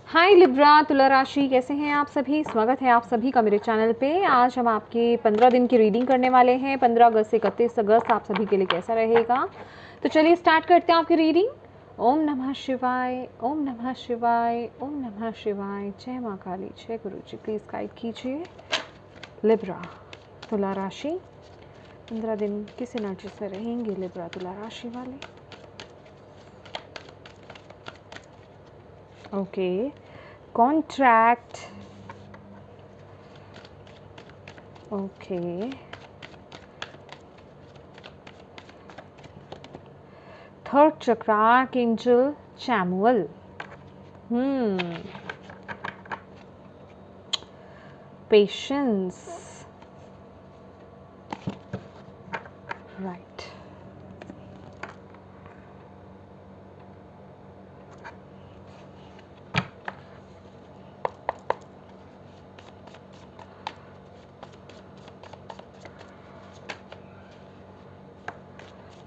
हाय Libra तुला राशि, कैसे हैं आप सभी। स्वागत है आप सभी का मेरे चैनल पे। आज हम आपके 15 दिन की रीडिंग करने वाले हैं। 15 अगस्त से 31 अगस्त आप सभी के लिए कैसा रहेगा। तो चलिए स्टार्ट करते हैं आपकी रीडिंग। ओम नमः शिवाय, ओम नमः शिवाय, ओम नमः शिवाय। जय माँ काली, जय गुरु जी। प्लीज़ गाइड कीजिए लिब्रा तुला राशि। 15 दिन किस एनर्जी से रहेंगे लिब्रा तुला राशि वाले। Okay, contract, okay, third chakra archangel Chamuel, patience, right.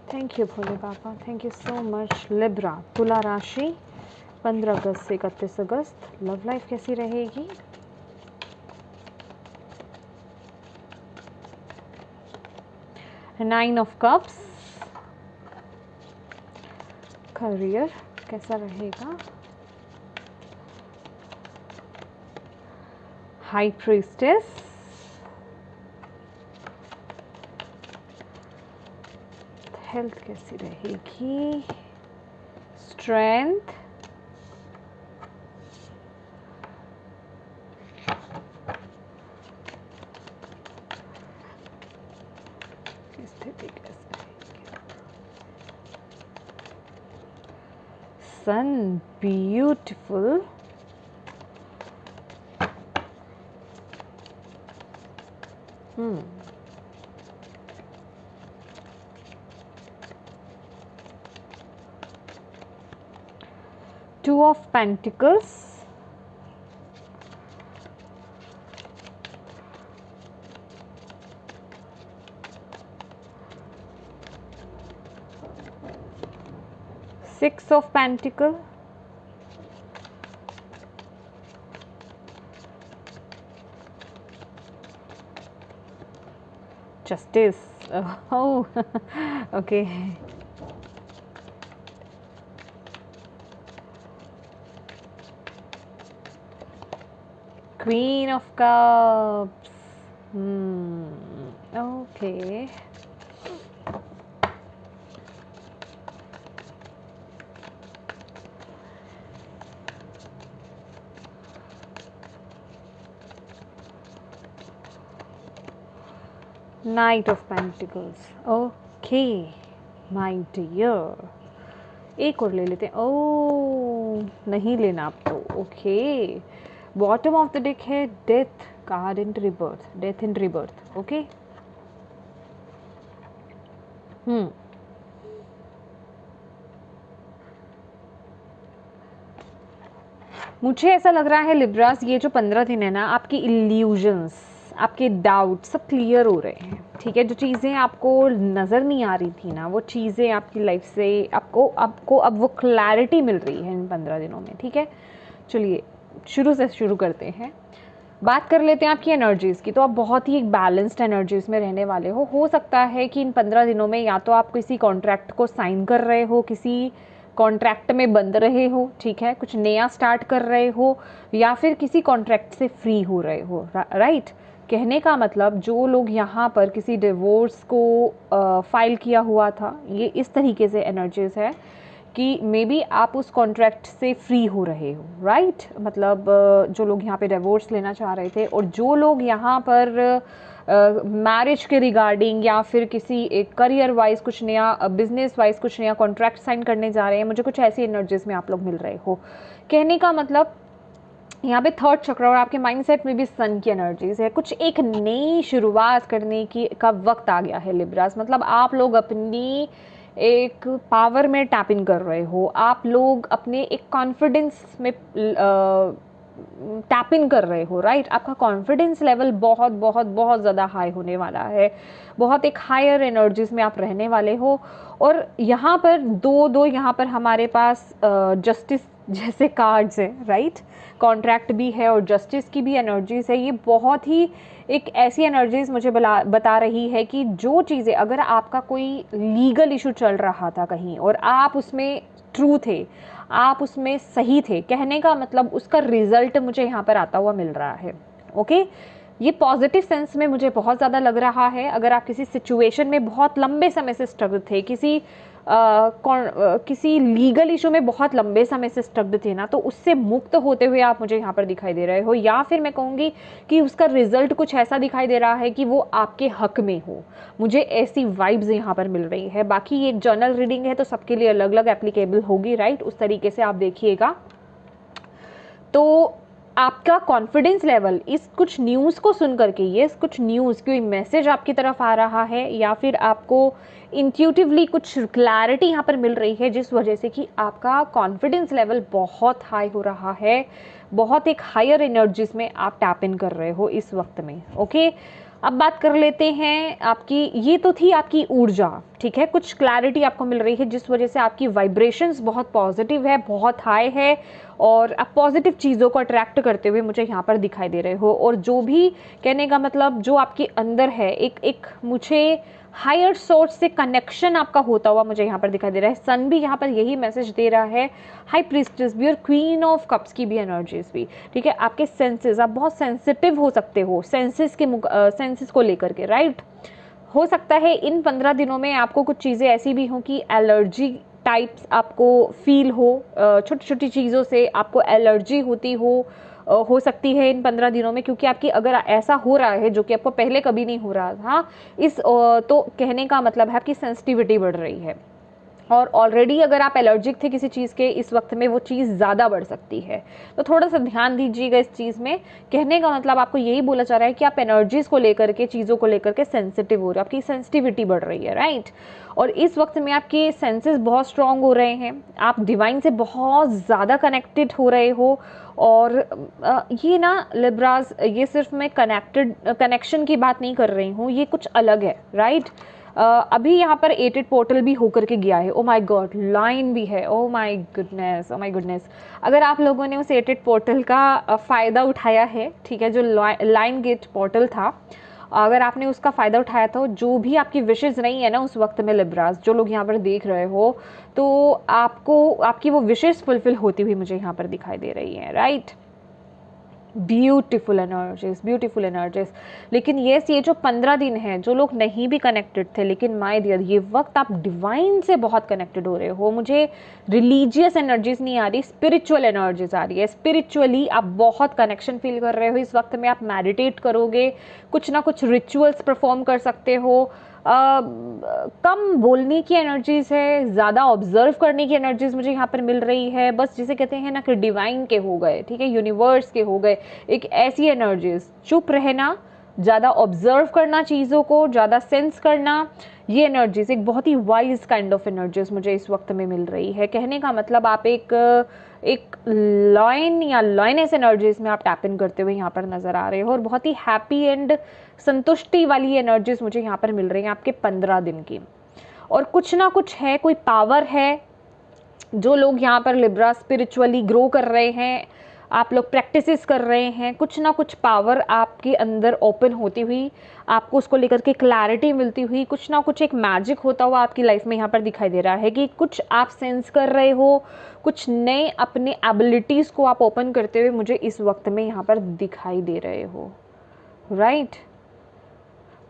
Thank you Bhole Baba, thank you so much. Libra तुला राशि 15 अगस्त से 31 अगस्त लव लाइफ कैसी रहेगी। नाइन ऑफ कप्स, करियर कैसा रहेगा। हाई प्रीस्टेस, हेल्थ कैसी रहेगी। स्ट्रेंथ, स्थिति कैसी रहेगी। सन beautiful, Two of Pentacles, Six of Pentacles, Justice. Oh, okay. Queen of Cups. Okay. Knight of Pentacles. Okay, my dear. एक और ले लेते हैं। ओ नहीं लेना आप तो। Okay, bottom of the deck है death card and rebirth, death and rebirth. Okay, मुझे ऐसा लग रहा है लिब्रास, ये जो 15 दिन है ना, आपकी इल्यूजन्स, आपके डाउट सब क्लियर हो रहे हैं। ठीक है, जो चीज़ें आपको नज़र नहीं आ रही थी ना, वो चीज़ें आपकी लाइफ से आपको अब वो क्लैरिटी मिल रही है इन 15 दिनों में। ठीक है, चलिए शुरू करते हैं। बात कर लेते हैं आपकी एनर्जीज़ की। तो आप बहुत ही एक बैलेंस्ड एनर्जीज़ में रहने वाले हो सकता है कि इन 15 दिनों में या तो आप किसी कॉन्ट्रैक्ट को साइन कर रहे हो, किसी कॉन्ट्रैक्ट में बंध रहे हो, ठीक है, कुछ नया स्टार्ट कर रहे हो, या फिर किसी कॉन्ट्रैक्ट से फ्री हो रहे हो। राइट, कहने का मतलब जो लोग यहाँ पर किसी डिवोर्स को फाइल किया हुआ था, ये इस तरीके से एनर्जीज है कि मे बी आप उस कॉन्ट्रैक्ट से फ्री हो रहे हो। राइट, मतलब जो लोग यहाँ पे डिवोर्स लेना चाह रहे थे, और जो लोग यहाँ पर मैरिज के रिगार्डिंग या फिर किसी एक करियर वाइज कुछ नया, बिजनेस वाइज कुछ नया कॉन्ट्रैक्ट साइन करने जा रहे हैं, मुझे कुछ ऐसी एनर्जीज में आप लोग मिल रहे हो। कहने का मतलब यहाँ पे थर्ड चक्र और आपके माइंडसेट में भी सन की एनर्जीज है। कुछ एक नई शुरुआत करने की का वक्त आ गया है लिब्रास। मतलब आप लोग अपनी एक पावर में टैप इन कर रहे हो, आप लोग अपने एक कॉन्फिडेंस में टैप इन कर रहे हो। राइट, आपका कॉन्फिडेंस लेवल बहुत बहुत बहुत ज़्यादा हाई होने वाला है, बहुत एक हायर एनर्जीज में आप रहने वाले हो। और यहाँ पर दो यहाँ पर हमारे पास जस्टिस जैसे कार्ड्स है, राइट, कॉन्ट्रैक्ट भी है और जस्टिस की भी एनर्जीज है। ये बहुत ही एक ऐसी एनर्जीज मुझे बता रही है कि जो चीज़ें, अगर आपका कोई लीगल इशू चल रहा था कहीं और आप उसमें ट्रू थे, आप उसमें सही थे, कहने का मतलब उसका रिजल्ट मुझे यहाँ पर आता हुआ मिल रहा है। ओके, ये पॉजिटिव सेंस में मुझे बहुत ज़्यादा लग रहा है। अगर आप किसी सिचुएशन में बहुत लंबे समय से स्ट्रगल थे, किसी लीगल इशू में बहुत लंबे समय से स्ट्रगल थे ना, तो उससे मुक्त होते हुए आप मुझे यहाँ पर दिखाई दे रहे हो, या फिर मैं कहूँगी कि उसका रिजल्ट कुछ ऐसा दिखाई दे रहा है कि वो आपके हक में हो। मुझे ऐसी वाइब्स यहाँ पर मिल रही है। बाकी ये एक जर्नल रीडिंग है तो सबके लिए अलग अलग एप्लीकेबल होगी, राइट, उस तरीके से आप देखिएगा। तो आपका कॉन्फिडेंस लेवल इस कुछ न्यूज़ को सुन करके, ये कुछ न्यूज़, कोई मैसेज आपकी तरफ आ रहा है या फिर आपको इंट्यूटिवली कुछ क्लैरिटी यहाँ पर मिल रही है, जिस वजह से कि आपका कॉन्फिडेंस लेवल बहुत हाई हो रहा है, बहुत एक हायर एनर्जीज में आप टैप इन कर रहे हो इस वक्त में। ओके, अब बात कर लेते हैं आपकी, ये तो थी आपकी ऊर्जा, ठीक है, कुछ क्लैरिटी आपको मिल रही है जिस वजह से आपकी वाइब्रेशंस बहुत पॉजिटिव है, बहुत हाई है और आप पॉजिटिव चीज़ों को अट्रैक्ट करते हुए मुझे यहाँ पर दिखाई दे रहे हो। और जो भी कहने का मतलब जो आपके अंदर है, एक मुझे हायर सोर्स से कनेक्शन आपका होता हुआ मुझे यहाँ पर दिखाई दे रहा है। सन भी यहाँ पर यही मैसेज दे रहा है, हाई प्रीस्टेस भी और क्वीन ऑफ कप्स की भी एनर्जीज भी, ठीक है। आपके सेंसेस, आप बहुत सेंसिटिव हो सकते हो सेंसेस को लेकर के, राइट। हो सकता है इन 15 दिनों में आपको कुछ चीज़ें ऐसी भी हों कि एलर्जी टाइप्स आपको फील हो, छोटी छोटी चीज़ों से आपको एलर्जी होती हो सकती है इन 15 दिनों में, क्योंकि आपकी अगर ऐसा हो रहा है जो कि आपको पहले कभी नहीं हो रहा था, तो कहने का मतलब है आपकी सेंसिटिविटी बढ़ रही है। और ऑलरेडी अगर आप एलर्जिक थे किसी चीज़ के, इस वक्त में वो चीज़ ज़्यादा बढ़ सकती है, तो थोड़ा सा ध्यान दीजिएगा इस चीज़ में। कहने का मतलब आपको यही बोला जा रहा है कि आप एनर्जीज़ को लेकर के, चीज़ों को लेकर के सेंसिटिव हो रहे हो, आपकी सेंसिटिविटी बढ़ रही है, राइट। और इस वक्त में आपके सेंसेस बहुत स्ट्रांग हो रहे हैं, आप डिवाइन से बहुत ज़्यादा कनेक्टेड हो रहे हो। और ये ना लिब्रास, ये सिर्फ मैं कनेक्शन की बात नहीं कर रही हूँ, ये कुछ अलग है, राइट। अभी यहाँ पर 8 पोर्टल भी होकर के गया है, ओ माय गॉड, लाइन भी है, oh my goodness, oh my goodness. अगर आप लोगों ने उस 8 पोर्टल का फ़ायदा उठाया है, ठीक है, जो लाइन गेट पोर्टल था, अगर आपने उसका फ़ायदा उठाया था, जो भी आपकी विशेज़ नहीं है ना उस वक्त में लिब्रास, जो लोग यहाँ पर देख रहे हो, तो आपको आपकी वो विशेज़ फुलफिल होती हुई मुझे यहाँ पर दिखाई दे रही है, राइट। Beautiful energies. लेकिन ये जो 15 दिन हैं, जो लोग नहीं भी कनेक्टेड थे, लेकिन माय डियर ये वक्त आप डिवाइन से बहुत कनेक्टेड हो रहे हो। मुझे रिलीजियस एनर्जीज नहीं आ रही, स्पिरिचुअल एनर्जीज आ रही है। स्पिरिचुअली आप बहुत कनेक्शन फील कर रहे हो इस वक्त में। आप मेडिटेट करोगे, कुछ ना कुछ रिचुअल्स परफॉर्म कर सकते हो। कम बोलने की एनर्जीज है, ज़्यादा ऑब्जर्व करने की एनर्जीज मुझे यहाँ पर मिल रही है। बस जिसे कहते हैं ना कि डिवाइन के हो गए, ठीक है, यूनिवर्स के हो गए, एक ऐसी एनर्जीज, चुप रहना, ज़्यादा ऑब्जर्व करना चीज़ों को, ज़्यादा सेंस करना, ये एनर्जीज एक बहुत ही वाइज काइंड ऑफ एनर्जीज मुझे इस वक्त में मिल रही है। कहने का मतलब आप एक लॉयन या लॉयनेस एनर्जीज में आप टैप इन करते हुए यहाँ पर नज़र आ रहे हो, और बहुत ही हैप्पी एंड संतुष्टि वाली एनर्जीज मुझे यहाँ पर मिल रही हैं आपके 15 दिन की। और कुछ ना कुछ है, कोई पावर है। जो लोग यहाँ पर लिब्रा स्पिरिचुअली ग्रो कर रहे हैं, आप लोग प्रैक्टिसेस कर रहे हैं, कुछ ना कुछ पावर आपके अंदर ओपन होती हुई, आपको उसको लेकर के क्लैरिटी मिलती हुई, कुछ ना कुछ एक मैजिक होता हुआ आपकी लाइफ में यहाँ पर दिखाई दे रहा है कि कुछ आप सेंस कर रहे हो, कुछ नए अपने एबिलिटीज़ को आप ओपन करते हुए मुझे इस वक्त में यहाँ पर दिखाई दे रहे हो, राइट।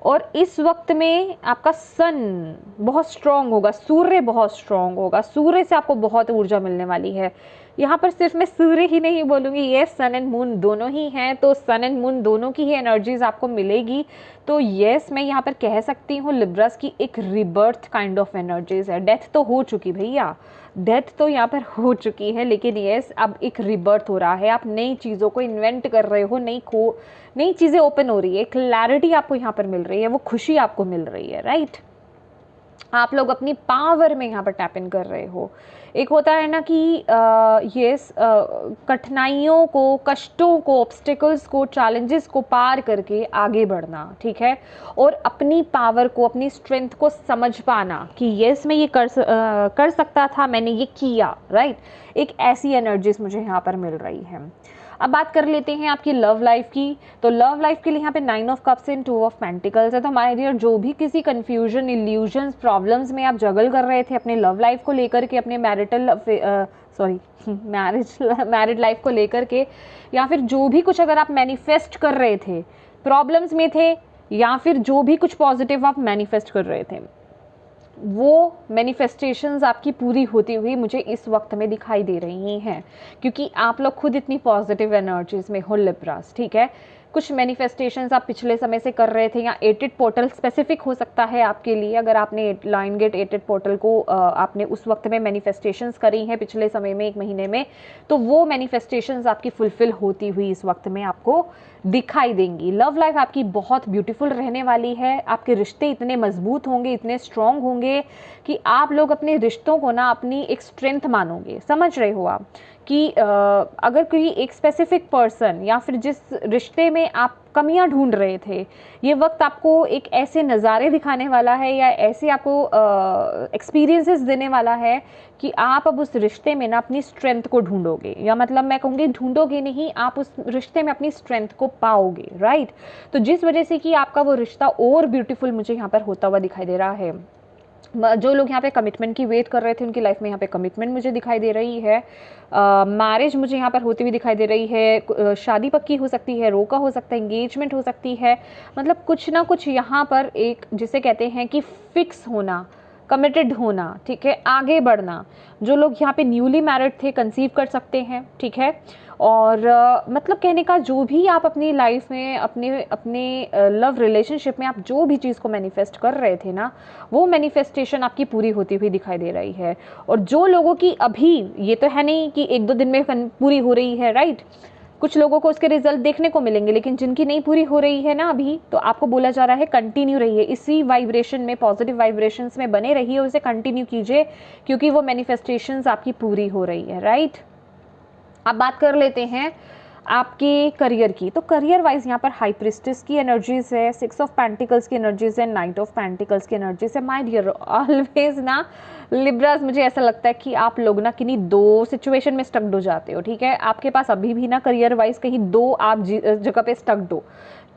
और इस वक्त में आपका सन बहुत स्ट्रांग होगा, सूर्य बहुत स्ट्रांग होगा, सूर्य से आपको बहुत ऊर्जा मिलने वाली है। यहाँ पर सिर्फ मैं सूर्य ही नहीं बोलूँगी, ये सन एंड मून दोनों ही हैं, तो सन एंड मून दोनों की ही एनर्जीज आपको मिलेगी। तो यस, मैं यहाँ पर कह सकती हूँ लिब्रास की एक रिबर्थ काइंड ऑफ एनर्जीज है। डेथ तो हो चुकी भैया, डेथ तो यहाँ पर हो चुकी है, लेकिन यस अब एक रिबर्थ हो रहा है। आप नई चीज़ों को इन्वेंट कर रहे हो, नई चीज़ें ओपन हो रही है, क्लैरिटी आपको यहाँ पर मिल रही है, वो खुशी आपको मिल रही है, राइट। आप लोग अपनी पावर में यहाँ पर टैप इन कर रहे हो। एक होता है ना कि ये कठिनाइयों को, कष्टों को, ऑब्स्टिकल्स को, चैलेंजेस को पार करके आगे बढ़ना, ठीक है, और अपनी पावर को, अपनी स्ट्रेंथ को समझ पाना कि यस मैं ये कर सकता था, मैंने ये किया, राइट। एक ऐसी एनर्जीज मुझे यहाँ पर मिल रही है। अब बात कर लेते हैं आपकी लव लाइफ की। तो लव लाइफ के लिए यहाँ पे 9 of cups and 2 of pentacles है। तो माय डियर, जो भी किसी कंफ्यूजन, इल्यूजन्स, प्रॉब्लम्स में आप जगल कर रहे थे अपने लव लाइफ को लेकर के, अपने मैरिड लाइफ को लेकर के, या फिर जो भी कुछ अगर आप मैनिफेस्ट कर रहे थे, प्रॉब्लम्स में थे, या फिर जो भी कुछ पॉजिटिव आप मैनिफेस्ट कर रहे थे, वो मैनिफेस्टेशंस आपकी पूरी होती हुई मुझे इस वक्त में दिखाई दे रही हैं, क्योंकि आप लोग खुद इतनी पॉजिटिव एनर्जीज में हो लिब्रास, ठीक है। कुछ मैनिफेस्टेशंस आप पिछले समय से कर रहे थे, या 8 पोर्टल स्पेसिफिक हो सकता है आपके लिए। अगर आपने लाइन गेट 8 पोर्टल को आपने उस वक्त में मैनिफेस्टेशंस करी हैं पिछले समय में, 1 महीने में, तो वो मैनिफेस्टेशंस आपकी फुलफिल होती हुई इस वक्त में आपको दिखाई देंगी। लव लाइफ आपकी बहुत ब्यूटीफुल रहने वाली है। आपके रिश्ते इतने मजबूत होंगे, इतने स्ट्रॉन्ग होंगे कि आप लोग अपने रिश्तों को ना अपनी एक स्ट्रेंथ मानोगे। समझ रहे हो आप कि अगर कोई एक स्पेसिफिक पर्सन, या फिर जिस रिश्ते में आप कमियां ढूंढ रहे थे, ये वक्त आपको एक ऐसे नज़ारे दिखाने वाला है, या ऐसे आपको एक्सपीरियंसेस देने वाला है कि आप अब उस रिश्ते में ना अपनी स्ट्रेंथ को ढूंढोगे, या मतलब मैं कहूँगी ढूंढोगे नहीं, आप उस रिश्ते में अपनी स्ट्रेंथ को पाओगे, राइट। तो जिस वजह से कि आपका वो रिश्ता और ब्यूटीफुल मुझे यहाँ पर होता हुआ दिखाई दे रहा है। जो लोग यहाँ पे कमिटमेंट की वेट कर रहे थे, उनकी लाइफ में यहाँ पे कमिटमेंट मुझे दिखाई दे रही है। मैरिज मुझे यहाँ पर होती हुई दिखाई दे रही है। शादी पक्की हो सकती है, रोका हो सकता है, एंगेजमेंट हो सकती है, मतलब कुछ ना कुछ यहाँ पर एक जिसे कहते हैं कि फिक्स होना, कमिटेड होना, ठीक है, आगे बढ़ना। जो लोग यहाँ पे न्यूली मैरिड थे, कंसीव कर सकते हैं, ठीक है। और मतलब कहने का, जो भी आप अपनी लाइफ में, अपने अपने लव रिलेशनशिप में आप जो भी चीज़ को मैनिफेस्ट कर रहे थे ना, वो मैनिफेस्टेशन आपकी पूरी होती हुई दिखाई दे रही है। और जो लोगों की अभी, ये तो है नहीं कि 1-2 दिन में पूरी हो रही है, राइट, कुछ लोगों को उसके रिजल्ट देखने को मिलेंगे, लेकिन जिनकी नहीं पूरी हो रही है ना अभी, तो आपको बोला जा रहा है कंटिन्यू रहिए इसी वाइब्रेशन में, पॉजिटिव वाइब्रेशंस में बने रहिए, उसे कंटिन्यू कीजिए, क्योंकि वो मैनिफेस्टेशंस आपकी पूरी हो रही है, राइट। अब बात कर लेते हैं आपके करियर की। तो करियर वाइज यहाँ पर हाई प्रिस्टेस की एनर्जीज है, 6 ऑफ पेंटिकल्स की एनर्जीज है, 9 ऑफ पेंटिकल्स की एनर्जीज है। माय डियर, ऑलवेज ना लिब्रास, मुझे ऐसा लगता है कि आप लोग ना किन्हीं 2 सिचुएशन में स्टक्ड हो जाते हो, ठीक है। आपके पास अभी भी ना करियर वाइज कहीं 2 आप जगह पे स्टक्ड हो।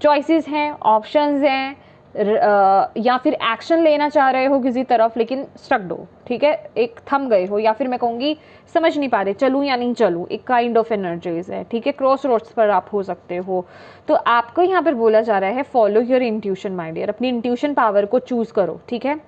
चॉइसेस हैं, ऑप्शंस हैं, या फिर एक्शन लेना चाह रहे हो किसी तरफ, लेकिन स्टक्ड हो, ठीक है, एक थम गए हो, या फिर मैं कहूँगी समझ नहीं पा रहे चलूँ या नहीं चलूँ, एक काइंड ऑफ एनर्जीज है, ठीक है। क्रॉस रोड्स पर आप हो सकते हो। तो आपको यहाँ पर बोला जा रहा है follow your intuition my dear, अपनी इंट्यूशन पावर को चूज करो, ठीक है,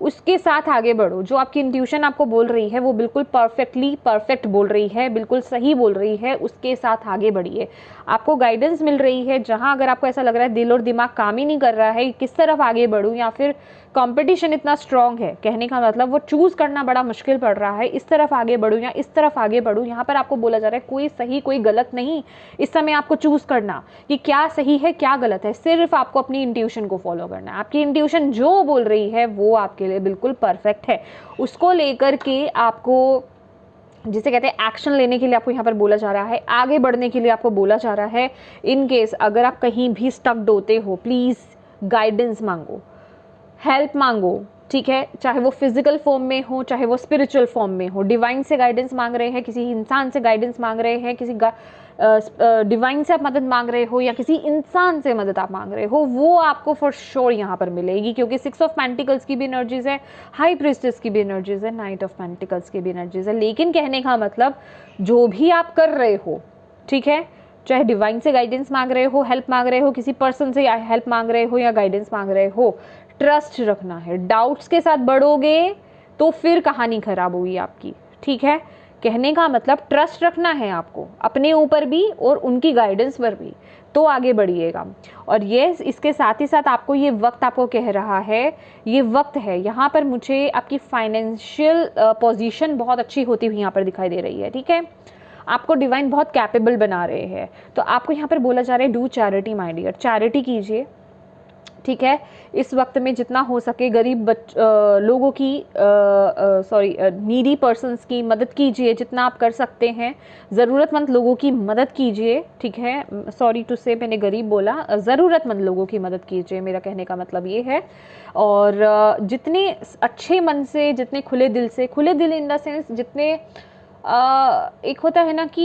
उसके साथ आगे बढ़ो। जो आपकी इंट्यूशन आपको बोल रही है वो बिल्कुल परफेक्ट बोल रही है, बिल्कुल सही बोल रही है, उसके साथ आगे बढ़िए। आपको गाइडेंस मिल रही है, जहां अगर आपको ऐसा लग रहा है दिल और दिमाग काम ही नहीं कर रहा है, किस तरफ आगे बढ़ूं, या फिर कंपटीशन इतना स्ट्रांग है, कहने का मतलब वो चूज करना बड़ा मुश्किल पड़ रहा है, इस तरफ आगे बढ़ूं या इस तरफ आगे बढ़ूं, यहाँ पर आपको बोला जा रहा है कोई सही कोई गलत नहीं, इस समय आपको चूज करना कि क्या सही है क्या गलत है, सिर्फ आपको अपनी इंट्यूशन को फॉलो करना है। आपकी इंट्यूशन जो बोल रही है वो आपके लिए बिल्कुल परफेक्ट है, उसको लेकर के आपको, जिसे कहते हैं एक्शन लेने के लिए आपको यहाँ पर बोला जा रहा है, आगे बढ़ने के लिए आपको बोला जा रहा है। इन केस अगर आप कहीं भी स्टक्ड होते हो, प्लीज़ गाइडेंस मांगो, हेल्प मांगो, ठीक है, चाहे वो फिजिकल फॉर्म में हो, चाहे वो स्पिरिचुअल फॉर्म में हो। डिवाइन से गाइडेंस मांग रहे हैं, किसी इंसान से गाइडेंस मांग रहे हैं, किसी डिवाइन से आप मदद मांग रहे हो, या किसी इंसान से मदद आप मांग रहे हो, वो आपको फॉर श्योर यहाँ पर मिलेगी, क्योंकि 6 ऑफ पेंटिकल्स की भी एनर्जीज है, हाई प्रीस्टेस की भी एनर्जीज है, 9 ऑफ पेंटिकल्स की भी एनर्जीज है। लेकिन कहने का मतलब, जो भी आप कर रहे हो, ठीक है, चाहे डिवाइन से गाइडेंस मांग रहे हो, हेल्प मांग रहे हो, किसी पर्सन से हेल्प मांग रहे हो या गाइडेंस मांग रहे हो, ट्रस्ट रखना है। डाउट्स के साथ बढ़ोगे तो फिर कहानी खराब हुई आपकी, ठीक है। कहने का मतलब ट्रस्ट रखना है आपको, अपने ऊपर भी और उनकी गाइडेंस पर भी, तो आगे बढ़िएगा। और ये इसके साथ ही साथ आपको ये वक्त आपको कह रहा है, ये वक्त है, यहाँ पर मुझे आपकी फाइनेंशियल पोजीशन बहुत अच्छी होती हुई यहाँ पर दिखाई दे रही है, ठीक है। आपको डिवाइन बहुत कैपेबल बना रहे हैं। तो आपको यहाँ पर बोला जा रहा है do charity my dear, charity कीजिए, ठीक है। इस वक्त में जितना हो सके गरीब लोगों की नीडी पर्सन्स की मदद कीजिए, जितना आप कर सकते हैं ज़रूरतमंद लोगों की मदद कीजिए, ठीक है। सॉरी टू से मैंने गरीब बोला, ज़रूरतमंद लोगों की मदद कीजिए, मेरा कहने का मतलब ये है। और जितने अच्छे मन से, जितने खुले दिल से, खुले दिल इन द सेंस जितने एक होता है ना कि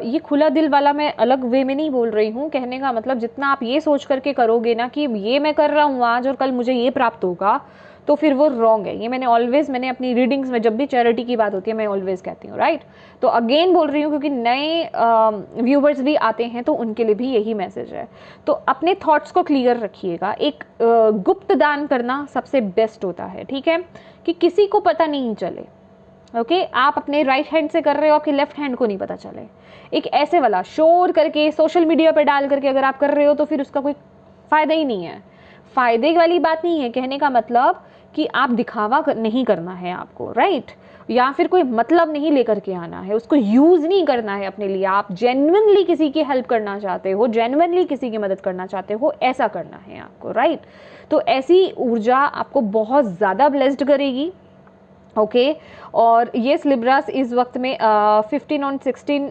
ये खुला दिल वाला मैं अलग वे में नहीं बोल रही हूँ, कहने का मतलब जितना आप ये सोच करके करोगे ना कि ये मैं कर रहा हूँ आज और कल मुझे ये प्राप्त होगा, तो फिर वो रॉन्ग है। ये मैंने अपनी रीडिंग्स में जब भी चैरिटी की बात होती है मैं ऑलवेज कहती हूँ, राइट। तो अगेन बोल रही हूँ क्योंकि नए व्यूवर्स भी आते हैं तो उनके लिए भी यही मैसेज है। तो अपने थॉट्स को क्लियर रखिएगा। एक गुप्त दान करना सबसे बेस्ट होता है, ठीक है, कि किसी को पता नहीं चले। ओके आप अपने राइट हैंड से कर रहे हो, आपके लेफ्ट हैंड को नहीं पता चले। एक ऐसे वाला शोर करके सोशल मीडिया पर डाल करके अगर आप कर रहे हो तो फिर उसका कोई फ़ायदा ही नहीं है। फ़ायदे वाली बात नहीं है, कहने का मतलब कि आप दिखावा नहीं करना है आपको, राइट, या फिर कोई मतलब नहीं लेकर के आना है, उसको यूज़ नहीं करना है अपने लिए। आप जेन्युइनली किसी की हेल्प करना चाहते हो, जेन्युइनली किसी की मदद करना चाहते हो, ऐसा करना है आपको, राइट। तो ऐसी ऊर्जा आपको बहुत ज़्यादा ब्लेस्ड करेगी। ओके और ये लिब्रास इस वक्त में 15 और 16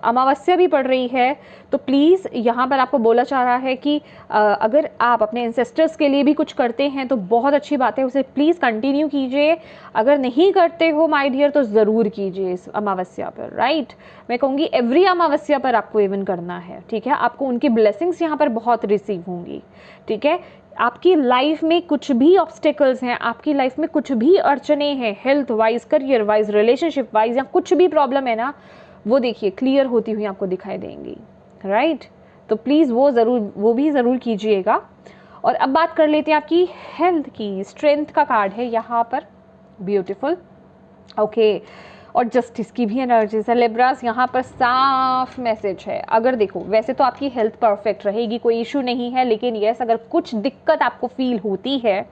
अमावस्या भी पड़ रही है। तो प्लीज़ यहाँ पर आपको बोला जा रहा है कि अगर आप अपने एंसेस्टर्स के लिए भी कुछ करते हैं तो बहुत अच्छी बात है, उसे प्लीज़ कंटिन्यू कीजिए। अगर नहीं करते हो माय डियर तो ज़रूर कीजिए इस अमावस्या पर, राइट। मैं कहूँगी एवरी अमावस्या पर आपको इवन करना है, ठीक है। आपको उनकी ब्लेसिंग्स यहाँ पर बहुत रिसीव होंगी, ठीक है। आपकी लाइफ में कुछ भी ऑब्स्टेकल्स हैं, आपकी लाइफ में कुछ भी अड़चने हैं, health wise, career wise, relationship wise, या कुछ भी प्रॉब्लम है ना, वो देखिए क्लियर होती हुई आपको दिखाई देंगी, राइट। तो प्लीज़ वो भी ज़रूर कीजिएगा। और अब बात कर लेते हैं आपकी हेल्थ की। स्ट्रेंथ का कार्ड है यहाँ पर, ब्यूटीफुल, ओके। और जस्टिस की भी एनर्जीज है लिब्रास। यहाँ पर साफ मैसेज है। अगर देखो वैसे तो आपकी हेल्थ परफेक्ट रहेगी, कोई इशू नहीं है, लेकिन यस अगर कुछ दिक्कत आपको फील होती है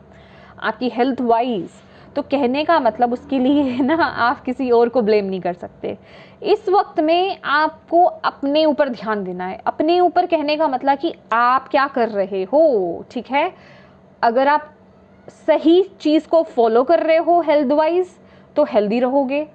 आपकी हेल्थ वाइज, तो कहने का मतलब उसके लिए ना आप किसी और को ब्लेम नहीं कर सकते। इस वक्त में आपको अपने ऊपर ध्यान देना है। अपने ऊपर कहने का मतलब कि आप क्या कर रहे हो, ठीक है। अगर आप सही चीज़ को फॉलो कर रहे हो हेल्थ वाइज तो हेल्दी रहोगे,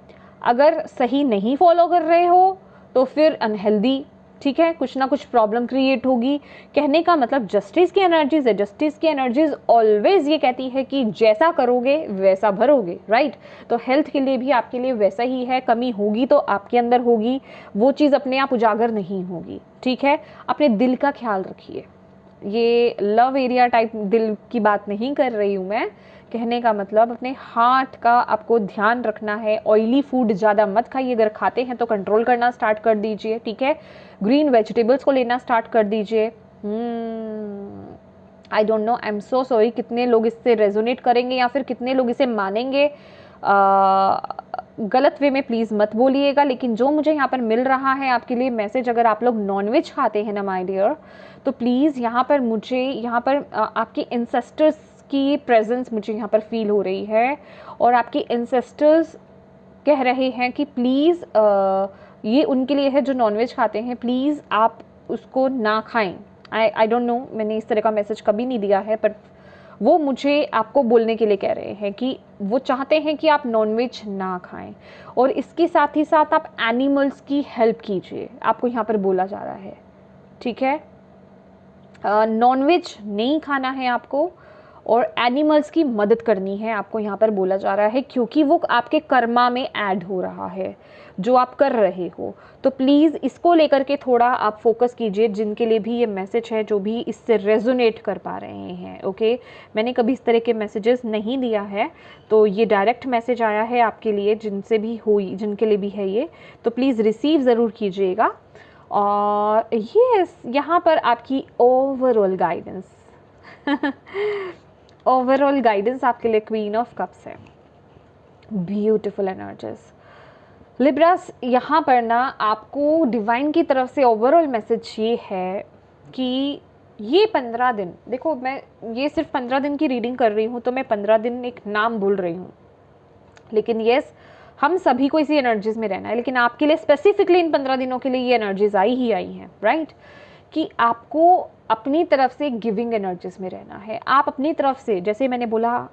अगर सही नहीं फॉलो कर रहे हो तो फिर अनहेल्दी, ठीक है, कुछ ना कुछ प्रॉब्लम क्रिएट होगी। कहने का मतलब जस्टिस की एनर्जीज है। जस्टिस की एनर्जीज ऑलवेज ये कहती है कि जैसा करोगे वैसा भरोगे, राइट। तो हेल्थ के लिए भी आपके लिए वैसा ही है। कमी होगी तो आपके अंदर होगी, वो चीज़ अपने आप उजागर नहीं होगी, ठीक है। अपने दिल का ख्याल रखिए। ये लव एरिया टाइप दिल की बात नहीं कर रही हूँ मैं, कहने का मतलब अपने हार्ट का आपको ध्यान रखना है। ऑयली फूड ज़्यादा मत खाइए, अगर खाते हैं तो कंट्रोल करना स्टार्ट कर दीजिए, ठीक है। ग्रीन वेजिटेबल्स को लेना स्टार्ट कर दीजिए। I don't know, I am so sorry, कितने लोग इससे रेजोनेट करेंगे या फिर कितने लोग इसे मानेंगे, गलत वे में प्लीज़ मत बोलिएगा। लेकिन जो मुझे यहाँ पर मिल रहा है आपके लिए मैसेज, अगर आप लोग नॉनवेज खाते हैं ना माय डियर, तो प्लीज़ यहाँ पर मुझे आपके इंसेस्टर्स की प्रेजेंस मुझे यहाँ पर फील हो रही है। और आपके इंसेस्टर्स कह रहे हैं कि प्लीज़ ये उनके लिए है जो नॉनवेज खाते हैं, प्लीज़ आप उसको ना खाएं। आई डोंट नो, मैंने इस तरह का मैसेज कभी नहीं दिया है, पर वो मुझे आपको बोलने के लिए कह रहे हैं कि वो चाहते हैं कि आप नॉनवेज ना खाएं। और इसके साथ ही साथ आप एनिमल्स की हेल्प कीजिए, आपको यहाँ पर बोला जा रहा है, ठीक है। नॉनवेज नहीं खाना है आपको और एनिमल्स की मदद करनी है, आपको यहाँ पर बोला जा रहा है, क्योंकि वो आपके कर्मा में ऐड हो रहा है जो आप कर रहे हो। तो प्लीज़ इसको लेकर के थोड़ा आप फोकस कीजिए, जिनके लिए भी ये मैसेज है, जो भी इससे रेजोनेट कर पा रहे हैं, ओके। मैंने कभी इस तरह के मैसेजेस नहीं दिया है, तो ये डायरेक्ट मैसेज आया है आपके लिए, जिनसे भी हुई, जिनके लिए भी है ये, तो प्लीज़ रिसीव ज़रूर कीजिएगा। और ये यहाँ पर आपकी ओवरऑल गाइडेंस ओवरऑल गाइडेंस आपके लिए क्वीन ऑफ कप्स है, ब्यूटीफुल एनर्जीज लिब्रास। यहाँ पर ना आपको डिवाइन की तरफ से ओवरऑल मैसेज ये है कि ये 15 दिन, देखो मैं ये सिर्फ 15 दिन की रीडिंग कर रही हूँ, तो मैं 15 दिन एक नाम बोल रही हूँ, लेकिन यस हम सभी को इसी एनर्जीज में रहना है। लेकिन आपके लिए स्पेसिफिकली इन 15 दिनों के लिए ये एनर्जीज आई ही आई हैं, राइट। कि आपको अपनी तरफ से गिविंग एनर्जीज में रहना है। आप अपनी तरफ से, जैसे मैंने बोला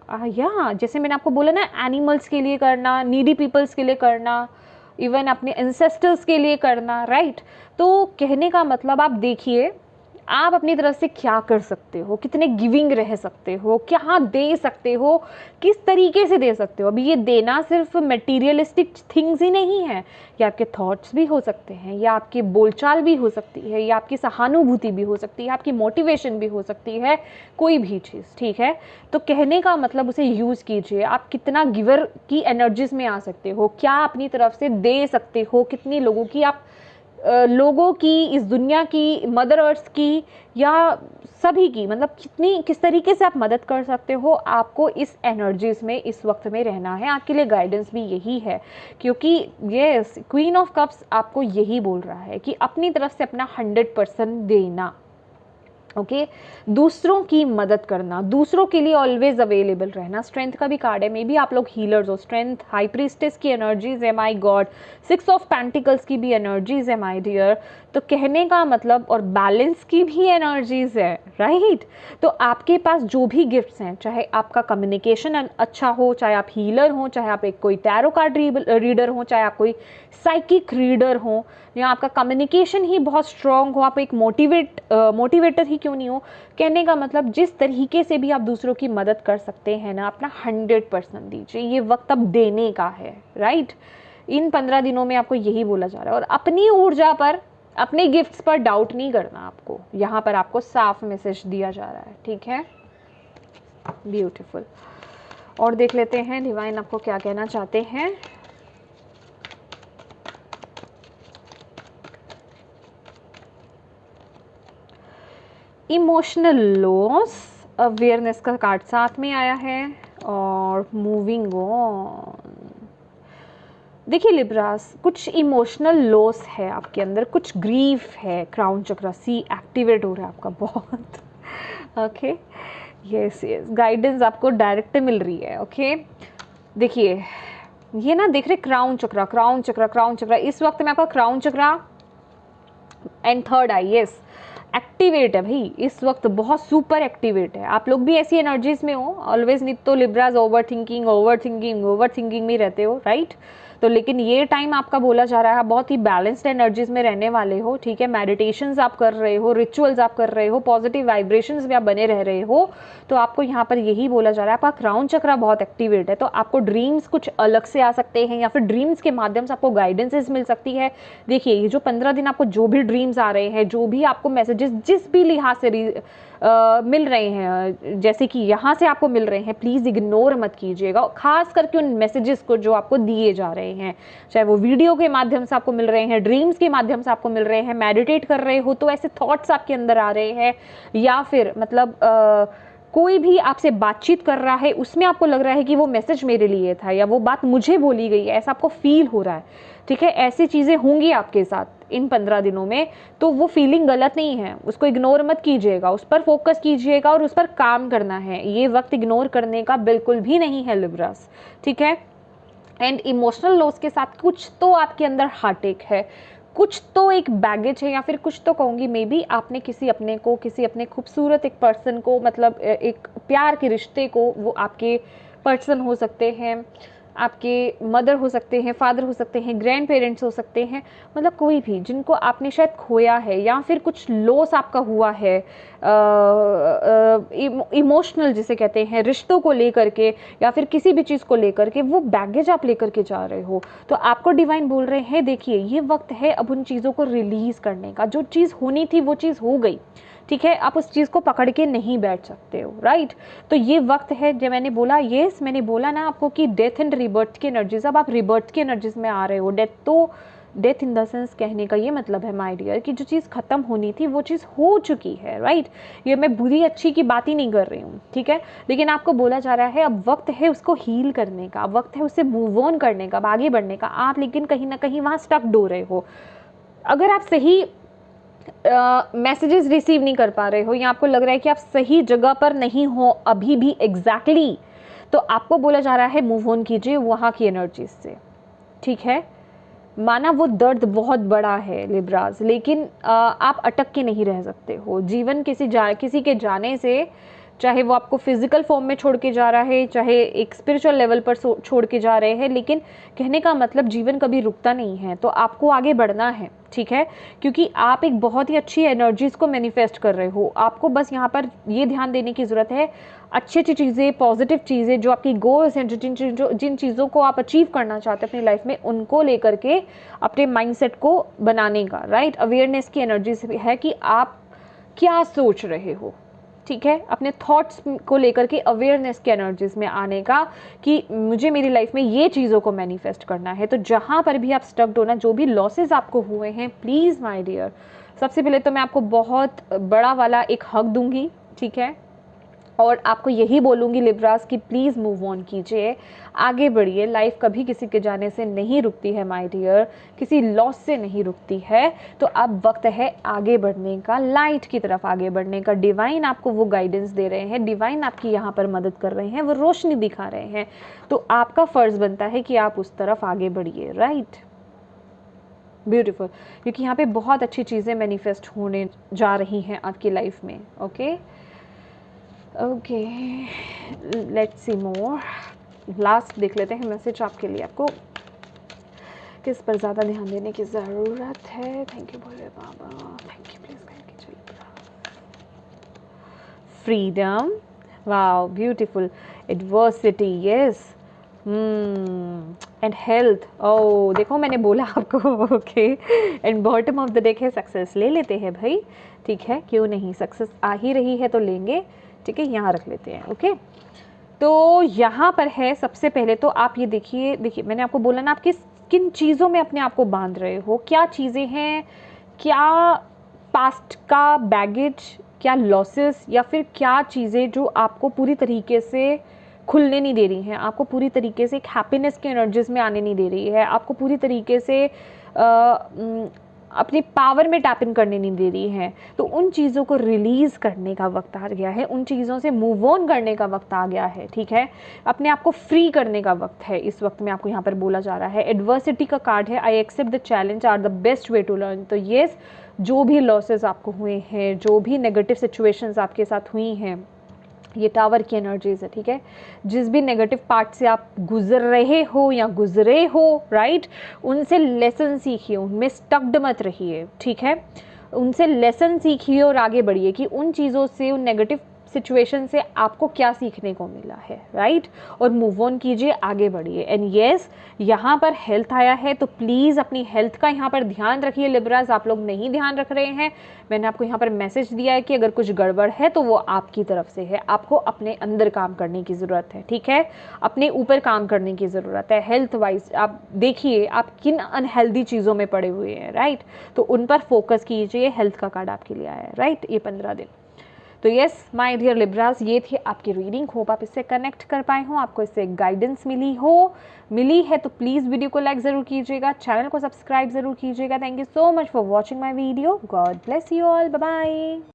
जैसे मैंने आपको बोला ना, एनिमल्स के लिए करना, नीडी पीपल्स के लिए करना, इवन अपने एंसेस्टर्स के लिए करना, राइट। तो कहने का मतलब आप देखिए आप अपनी तरफ से क्या कर सकते हो, कितने गिविंग रह सकते हो, क्या दे सकते हो, किस तरीके से दे सकते हो। अभी ये देना सिर्फ मटेरियलिस्टिक थिंग्स ही नहीं है, ये आपके थॉट्स भी हो सकते हैं, या आपकी बोलचाल भी हो सकती है, या आपकी सहानुभूति भी हो सकती है, आपकी मोटिवेशन भी हो सकती है, कोई भी चीज़, ठीक है। तो कहने का मतलब उसे यूज़ कीजिए। आप कितना गिवर की एनर्जीज में आ सकते हो, क्या अपनी तरफ से दे सकते हो, कितनी लोगों की आप लोगों की, इस दुनिया की, मदर अर्थ की, या सभी की, मतलब किस तरीके से आप मदद कर सकते हो। आपको इस एनर्जीज में इस वक्त में रहना है। आपके लिए गाइडेंस भी यही है, क्योंकि ये क्वीन ऑफ कप्स आपको यही बोल रहा है कि अपनी तरफ से अपना 100% देना, ओके। दूसरों की मदद करना, दूसरों के लिए ऑलवेज अवेलेबल रहना। स्ट्रेंथ का भी कार्ड है, मे बी आप लोग हीलर्स हो। स्ट्रेंथ, हाई प्रीस्टेस की एनर्जीज है, माय गॉड। 6 ऑफ पेंटिकल्स की भी एनर्जीज है, माय डियर। तो कहने का मतलब, और बैलेंस की भी एनर्जीज है, राइट। तो आपके पास जो भी गिफ्ट्स हैं, चाहे आपका कम्युनिकेशन अच्छा हो, चाहे आप हीलर हो, चाहे आप एक कोई टैरो कार्ड रीडर हो, चाहे आप कोई साइकिक रीडर हो, या आपका कम्युनिकेशन ही बहुत स्ट्रॉन्ग हो, आप एक मोटिवेटर ही क्यों नहीं हो। कहने का मतलब जिस तरीके से भी आप दूसरों की मदद कर सकते हैं ना, अपना 100% दीजिए। ये वक्त अब देने का है, राइट। इन 15 दिनों में आपको यही बोला जा रहा है। और अपनी ऊर्जा पर, अपने गिफ्ट्स पर डाउट नहीं करना आपको। यहाँ पर आपको साफ मैसेज दिया जा रहा है, ठीक है। ब्यूटीफुल। और देख लेते हैं डिवाइन आपको क्या कहना चाहते हैं। इमोशनल लॉस, अवेयरनेस का कार्ड साथ में आया है, और मूविंग ऑन। देखिए लिब्रास, कुछ इमोशनल लॉस है आपके अंदर, कुछ ग्रीफ है। क्राउन चक्रा सी एक्टिवेट हो रहा है आपका बहुत, ओके। यस, गाइडेंस आपको डायरेक्ट मिल रही है, ओके। देखिए ये ना, देख रहे क्राउन चक्रा, क्राउन चक्रा, क्राउन चक्रा। इस वक्त में आपका crown chakra and third I, yes, activate है भाई। इस वक्त बहुत सुपर एक्टिवेट है। आप लोग भी ऐसी एनर्जीज में हो ऑलवेज। नहीं तो लिब्राज ओवर थिंकिंग में रहते हो, राइट। तो लेकिन ये टाइम आपका बोला जा रहा है बहुत ही बैलेंस्ड एनर्जीज में रहने वाले हो, ठीक है। मेडिटेशंस आप कर रहे हो, रिचुअल्स आप कर रहे हो, पॉजिटिव वाइब्रेशंस में आप बने रह रहे हो। तो आपको यहाँ पर यही बोला जा रहा है, आपका क्राउन चक्रा बहुत एक्टिवेट है। तो आपको ड्रीम्स कुछ अलग से आ सकते हैं, या फिर ड्रीम्स के माध्यम से आपको गाइडेंसेस मिल सकती है। देखिए ये जो 15 दिन आपको जो भी ड्रीम्स आ रहे हैं, जो भी आपको मैसेजेस जिस भी लिहाज से मिल रहे हैं, जैसे कि यहाँ से आपको मिल रहे हैं, प्लीज़ इग्नोर मत कीजिएगा। खास करके उन मैसेजेस को जो आपको दिए जा रहे हैं, चाहे वो वीडियो के माध्यम से आपको मिल रहे हैं, ड्रीम्स के माध्यम से आपको मिल रहे हैं, मेडिटेट कर रहे हो तो ऐसे थॉट्स आपके अंदर आ रहे हैं, या फिर मतलब कोई भी आपसे बातचीत कर रहा है, उसमें आपको लग रहा है कि वो मैसेज मेरे लिए था, या वो बात मुझे बोली गई है, ऐसा आपको फील हो रहा है, ठीक है। ऐसी चीज़ें होंगी आपके साथ इन 15 दिनों में। तो वो फीलिंग गलत नहीं है, उसको इग्नोर मत कीजिएगा, उस पर फोकस कीजिएगा और उस पर काम करना है। ये वक्त इग्नोर करने का बिल्कुल भी नहीं है लिब्रास, ठीक है। एंड इमोशनल लॉस के साथ कुछ तो आपके अंदर हार्ट है, कुछ तो एक बैगेज है, या फिर कुछ तो कहूँगी मे बी आपने किसी अपने खूबसूरत एक पर्सन को, मतलब एक प्यार के रिश्ते को, वो आपके पर्सन हो सकते हैं, आपके मदर हो सकते हैं, फादर हो सकते हैं, ग्रैंड पेरेंट्स हो सकते हैं, मतलब कोई भी जिनको आपने शायद खोया है, या फिर कुछ लॉस आपका हुआ है इमोशनल जिसे कहते हैं, रिश्तों को लेकर के, या फिर किसी भी चीज़ को लेकर के, वो बैगेज आप लेकर के जा रहे हो। तो आपको डिवाइन बोल रहे हैं, देखिए ये वक्त है अब उन चीज़ों को रिलीज़ करने का। जो चीज़ होनी थी वो चीज़ हो गई, ठीक है। आप उस चीज़ को पकड़ के नहीं बैठ सकते हो, राइट। तो ये वक्त है, जब मैंने बोला, यस मैंने बोला ना आपको कि डेथ एंड रिबर्थ की एनर्जीज, अब आप रिबर्थ की एनर्जीज में आ रहे हो। डेथ इन द सेंस कहने का ये मतलब है माय डियर कि जो चीज़ ख़त्म होनी थी वो चीज़ हो चुकी है, राइट। ये मैं बुरी अच्छी की बात ही नहीं कर रही हूँ, ठीक है। लेकिन आपको बोला जा रहा है अब वक्त है उसको हील करने का, अब वक्त है उससे मूव ऑन करने का, आगे बढ़ने का। आप लेकिन कहीं ना कहीं वहाँ स्टक हो रहे हो। अगर आप सही मैसेजेस रिसीव नहीं कर पा रहे हो, या आपको लग रहा है कि आप सही जगह पर नहीं हो अभी भी एग्जैक्टली, तो आपको बोला जा रहा है मूव ऑन कीजिए वहाँ की एनर्जीज से, ठीक है। माना वो दर्द बहुत बड़ा है लिब्रास, लेकिन आप अटक के नहीं रह सकते हो। जीवन किसी के जाने से, चाहे वो आपको फिजिकल फॉर्म में छोड़ के जा रहा है, चाहे एक स्पिरिचुअल लेवल पर छोड़ के जा रहे हैं, लेकिन कहने का मतलब जीवन कभी रुकता नहीं है, तो आपको आगे बढ़ना है, ठीक है, क्योंकि आप एक बहुत ही अच्छी एनर्जीज को मैनिफेस्ट कर रहे हो। आपको बस यहाँ पर ये ध्यान देने की ज़रूरत है, अच्छी अच्छी चीज़ें, पॉजिटिव चीज़ें, जो आपकी गोल्स हैं, जिन चीज़ों को आप अचीव करना चाहते हैं अपनी लाइफ में, उनको लेकर के अपने माइंडसेट को बनाने का, राइट, अवेयरनेस की एनर्जी से है कि आप क्या सोच रहे हो, ठीक है, अपने थॉट्स को लेकर के अवेयरनेस के एनर्जीज में आने का कि मुझे मेरी लाइफ में ये चीज़ों को मैनिफेस्ट करना है। तो जहाँ पर भी आप स्टक्ड हो ना, जो भी लॉसेस आपको हुए हैं, प्लीज़ माय डियर, सबसे पहले तो मैं आपको बहुत बड़ा वाला एक हक दूंगी, ठीक है, और आपको यही बोलूँगी लिब्रास कि प्लीज़ मूव ऑन कीजिए, आगे बढ़िए। लाइफ कभी किसी के जाने से नहीं रुकती है माय डियर, किसी लॉस से नहीं रुकती है। तो अब वक्त है आगे बढ़ने का, लाइट की तरफ आगे बढ़ने का। डिवाइन आपको वो गाइडेंस दे रहे हैं, डिवाइन आपकी यहाँ पर मदद कर रहे हैं, वो रोशनी दिखा रहे हैं, तो आपका फ़र्ज़ बनता है कि आप उस तरफ आगे बढ़िए, राइट, ब्यूटीफुल, क्योंकि यहाँ पे बहुत अच्छी चीज़ें मैनिफेस्ट होने जा रही हैं आपकी लाइफ में। Okay okay, let's see more. Last देख लेते हैं मैसेज आपके लिए, आपको किस पर ज़्यादा ध्यान देने की ज़रूरत है। Thank you Bhole Baba, thank you, please thank you. चलिए, freedom, wow beautiful, adversity, yes, and health, ओ देखो मैंने बोला आपको, okay, and bottom of the deck है सक्सेस। ले लेते हैं भाई, ठीक है, क्यों नहीं, सक्सेस आ ही रही है तो लेंगे, ठीक है, यहाँ रख लेते हैं। ओके, तो यहाँ पर है सबसे पहले तो आप ये देखिए, मैंने आपको बोला ना, आप किन चीज़ों में अपने आप को बांध रहे हो, क्या चीज़ें हैं, क्या पास्ट का बैगेज, क्या लॉसेस, या फिर क्या चीज़ें जो आपको पूरी तरीके से खुलने नहीं दे रही हैं, आपको पूरी तरीके से एक हैप्पीनेस के एनर्जीज में आने नहीं दे रही है, आपको पूरी तरीके से अपनी पावर में टैप इन करने नहीं दे रही है। तो उन चीज़ों को रिलीज़ करने का वक्त आ गया है, उन चीज़ों से मूव ऑन करने का वक्त आ गया है, ठीक है, अपने आप को फ्री करने का वक्त है इस वक्त में, आपको यहाँ पर बोला जा रहा है। एडवर्सिटी का कार्ड है, I accept the challenge are the best way to learn. तो येस, जो भी लॉसेस आपको हुए हैं, जो भी नेगेटिव सिचुएशंस आपके साथ हुई हैं, ये टावर की एनर्जीज है, ठीक है, जिस भी नेगेटिव पार्ट से आप गुजर रहे हो या गुजरे हो, राइट, उनसे लेसन सीखिए, उनमें स्टक्ड मत रहिए, ठीक है, उनसे लेसन सीखिए और आगे बढ़िए कि उन चीज़ों से, उन नेगेटिव सिचुएशन से आपको क्या सीखने को मिला है, राइट, और मूव ऑन कीजिए, आगे बढ़िए। एंड येस, यहाँ पर हेल्थ आया है, तो प्लीज़ अपनी हेल्थ का यहाँ पर ध्यान रखिए लिब्रास। आप लोग नहीं ध्यान रख रहे हैं, मैंने आपको यहाँ पर मैसेज दिया है कि अगर कुछ गड़बड़ है तो वो आपकी तरफ से है, आपको अपने अंदर काम करने की ज़रूरत है, ठीक है, अपने ऊपर काम करने की ज़रूरत है। हेल्थ वाइज आप देखिए आप किन अनहेल्दी चीज़ों में पड़े हुए हैं, राइट, तो उन पर फोकस कीजिए। हेल्थ का कार्ड आपके लिए आया है, राइट, ये 15 दिन। तो यस माय डियर लिब्रास, ये थी आपकी रीडिंग, होप आप इससे कनेक्ट कर पाए हो, आपको इससे गाइडेंस मिली है तो प्लीज़ वीडियो को लाइक ज़रूर कीजिएगा, चैनल को सब्सक्राइब ज़रूर कीजिएगा। Thank you so much for watching my video, God bless you all, bye bye.